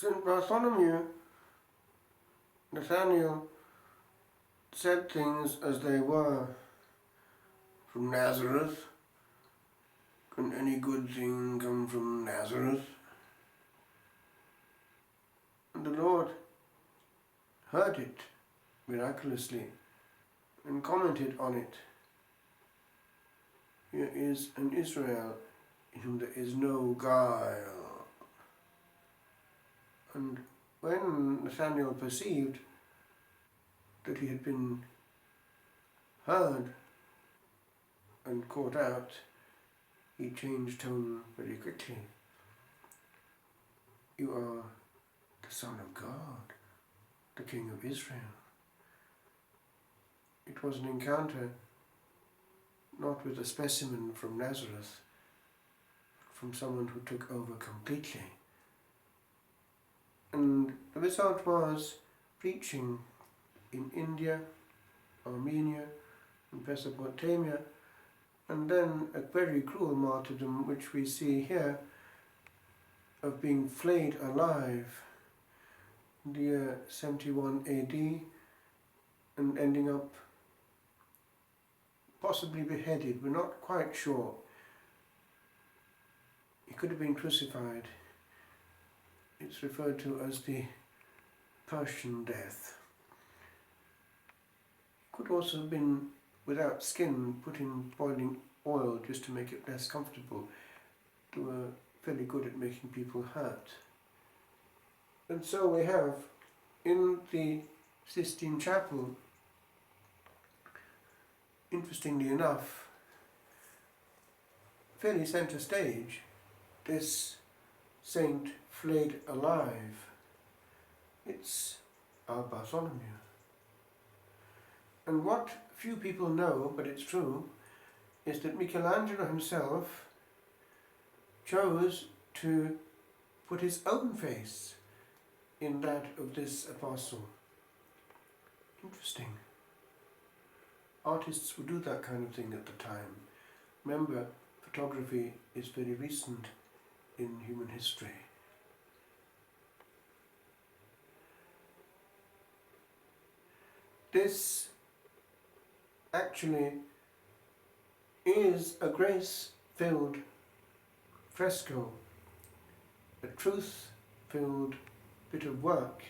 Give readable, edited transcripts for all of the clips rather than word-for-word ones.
St. Bartholomew, Nathaniel said things as they were. From Nazareth? Can any good thing come from Nazareth? And the Lord heard it miraculously and commented on it. Here is an Israel in whom there is no guile. And when Nathaniel perceived that he had been heard and caught out, he changed tone very quickly. You are the Son of God, the King of Israel. It was an encounter not with a specimen from Nazareth, but from someone who took over completely. And the result was preaching in India, Armenia, and Mesopotamia, and then a very cruel martyrdom which we see here of being flayed alive in the year 71 AD and ending up possibly beheaded. We're not quite sure. He could have been crucified. It's referred to as the Persian death. He could also have been without skin, put in boiling oil just to make it less comfortable. They were fairly good at making people hurt. And so we have in the Sistine Chapel, interestingly enough, fairly centre stage, this saint flayed alive. It's our Bartholomew. And what few people know, but it's true, is that Michelangelo himself chose to put his own face in that of this apostle. Interesting. Artists would do that kind of thing at the time. Remember, photography is very recent in human history. This actually is a grace-filled fresco, a truth-filled bit of work.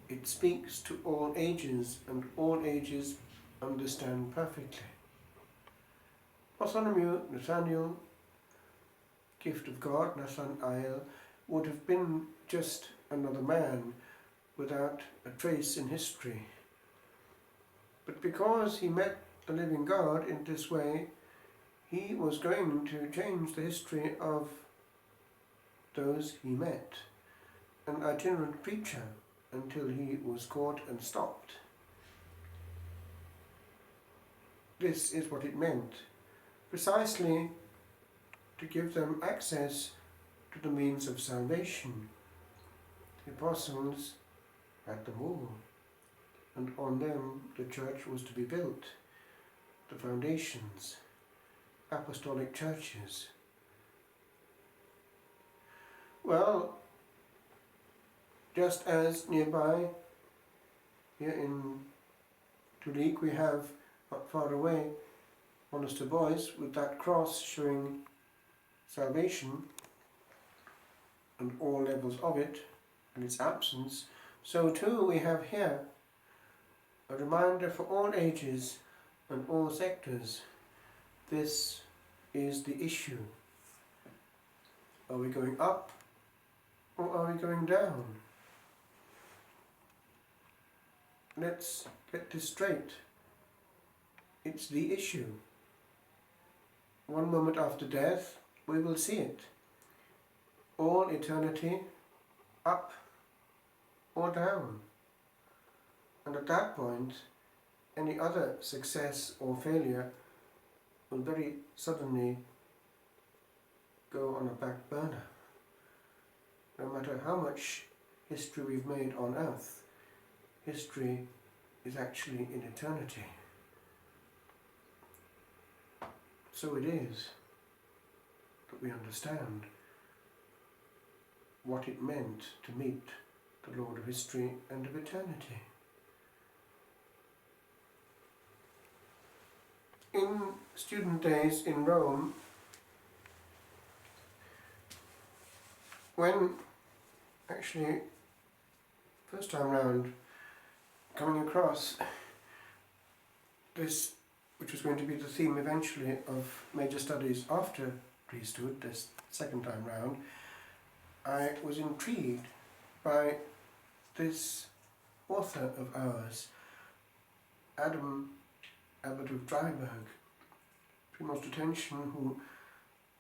It speaks to all ages, and all ages understand perfectly. Bartholomew, Nathaniel, gift of God, Nathaniel, would have been just another man without a trace in history. But because he met the living God in this way, he was going to change the history of those he met. An itinerant preacher until he was caught and stopped. This is what it meant, precisely to give them access to the means of salvation. The apostles had them all, and on them the church was to be built, the foundations, apostolic churches. Well, just as nearby, here in Tulik, we have, not far away, Monaster Boys with that cross showing salvation and all levels of it and its absence, so too we have here a reminder for all ages and all sectors. This is the issue. Are we going up or are we going down? Let's get this straight. It's the issue. One moment after death, we will see it. All eternity, up or down. And at that point, any other success or failure will very suddenly go on a back burner. No matter how much history we've made on earth, history is actually in eternity. So it is that we understand what it meant to meet the Lord of history and of eternity. In student days in Rome, when actually first time round coming across this, which was going to be the theme eventually of major studies after priesthood, this second time round, I was intrigued by this author of ours, Adam Abbot of Dryburgh, paid most attention, who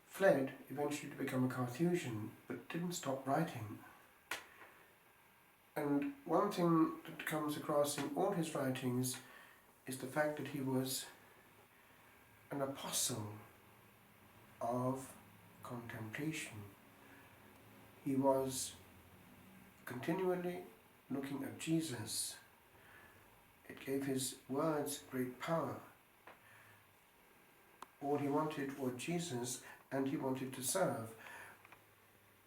fled eventually to become a Carthusian, but didn't stop writing. And one thing that comes across in all his writings is the fact that he was an apostle of contemplation. He was continually looking at Jesus. It gave his words great power. All he wanted was Jesus, and he wanted to serve.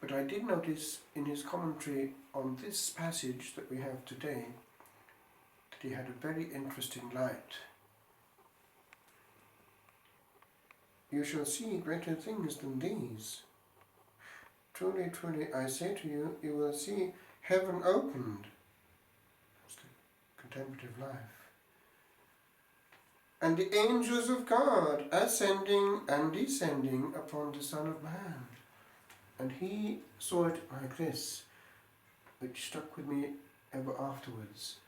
But I did notice in his commentary on this passage that we have today that he had a very interesting light. You shall see greater things than these. Truly, truly, I say to you, you will see heaven opened. That's the contemplative life. And the angels of God ascending and descending upon the Son of Man. And he saw it like this, which stuck with me ever afterwards.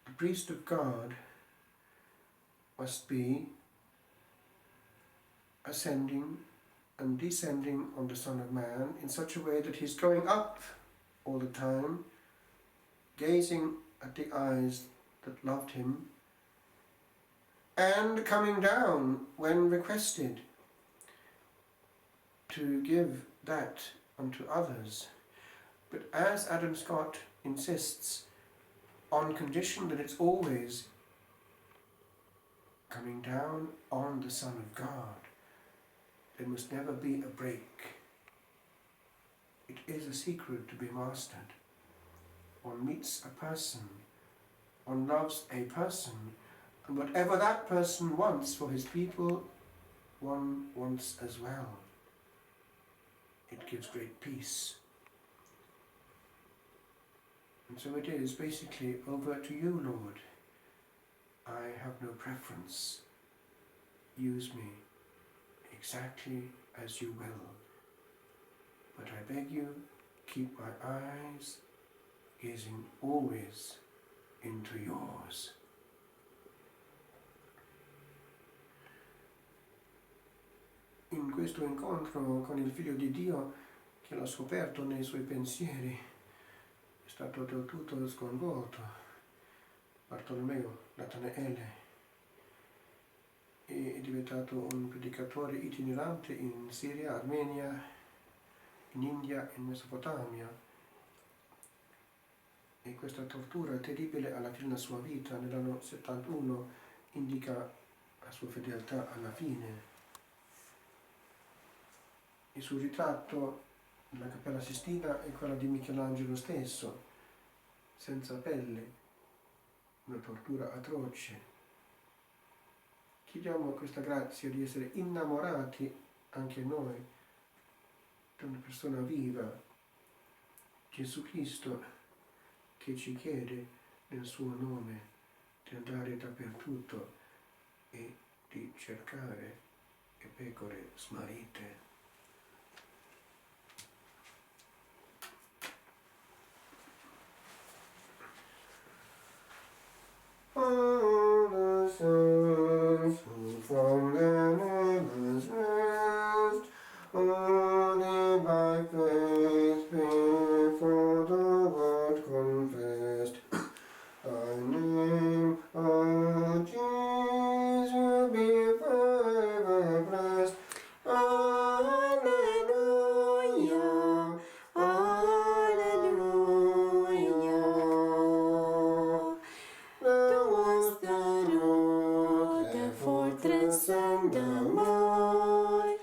The priest of God must be ascending and descending on the Son of Man in such a way that he's going up all the time, gazing at the eyes that loved him, and coming down when requested to give that unto others. But as Adam Scott insists, on condition that it's always coming down on the Son of God. There must never be a break. It is a secret to be mastered. One meets a person, one loves a person, and whatever that person wants for his people, one wants as well. It gives great peace. And so it is basically, over to you, Lord. I have no preference. Use me exactly as you will. But I beg you, keep my eyes gazing always into yours. In questo incontro con il Figlio di Dio, che l'ha scoperto nei suoi pensieri, è stato del tutto sconvolto. Bartolomeo Nathaniel è diventato un predicatore itinerante in Siria, Armenia, in India, in Mesopotamia. E questa tortura terribile alla fine della sua vita, nell'anno 71, indica la sua fedeltà alla fine. Il suo ritratto nella Cappella Sistina è quello di Michelangelo stesso, senza pelle, una tortura atroce. Chiediamo questa grazia di essere innamorati anche noi di una persona viva, Gesù Cristo, che ci chiede nel suo nome di andare dappertutto e di cercare le pecore smarrite. All the sons who from their labors rest, only by faith before the Lord confessed. Thy name, O Jesus, be forever blessed. Alleluia, alleluia. The fortress and the Lord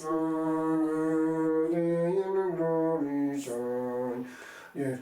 early in glory shine. Yet